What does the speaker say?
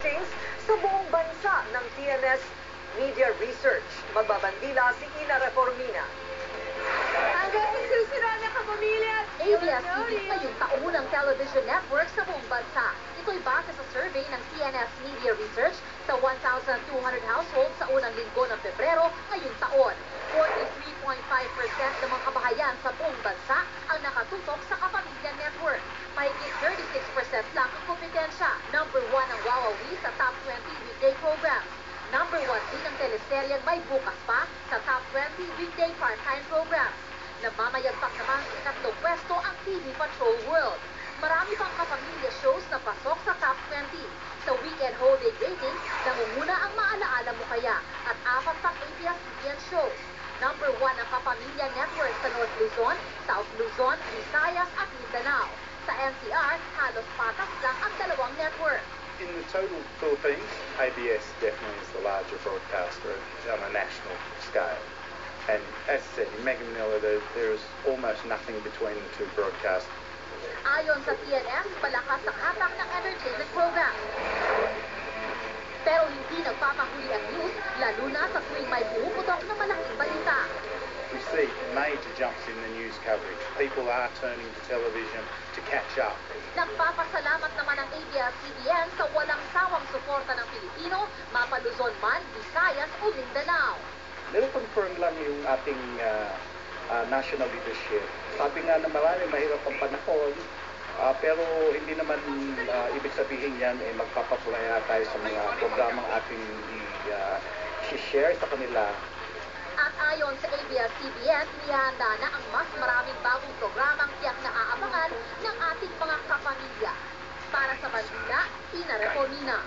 ratings sa buong bansa ng TNS Media Research. Magbabandila si Ina Reformina. Hanggang susunod na kapamilya, ABS-CBN ngayong taunang television network sa buong bansa. Ito'y base sa survey ng TNS Media Research sa 1,200 households sa unang linggo ng Pebrero ngayong taon. 43.5% ng mga kabahayan sa buong bansa ang nakatutok sa Kapamilya Network. Mahigit 36% lang ang kompetensya. Number 1 ang Wawawi sa top 20 weekday programs. Number 1 din ang teleseryeng May Bukas Pa sa top 20 weekday part-time programs. Namamayagpag naman sa ikatlong pwesto ang TV Patrol World. Marami pang kapamilya shows na pasok sa top 20. Sa weekend holiday ratings, nangunguna ang Maalaala Mo Kaya at 4 pang ABS-CBN shows. Number 1 ang Kapamilya Network sa North Luzon, South Luzon, Visayas at Mindanao. Sa NCR, halos patas lang ang dalawang network. In the total Philippines, ABS definitely is the larger broadcaster on a national scale. And as I said, in Mega Manila, there is almost nothing between the two broadcasts. Ayon sa TNS, malakas ang hatak ng entertainment program. Pero hindi nagpapahuli ang news, lalo na sa tuwing may pumuputok na malaking balita. We see major jumps in the news coverage. People are turning to television to catch up. Nagpapasalamat naman ang ABS-CBN sa walang sawang suporta ng Pilipino, mapaluzon man, Visayas o Mindanao. Nire-confirm lang yung ating national leadership. Sabi nga na marami mahirap ang panahon, pero hindi naman ibig sabihin yan magpapatulaya tayo sa mga programang ating i-share sa kanila. At ayon sa ABS-CBN, nihanda na ang mas maraming bagong programang tiyak na aabangan ng ating mga kapamilya. Para sa Bandila, Ina Reformina.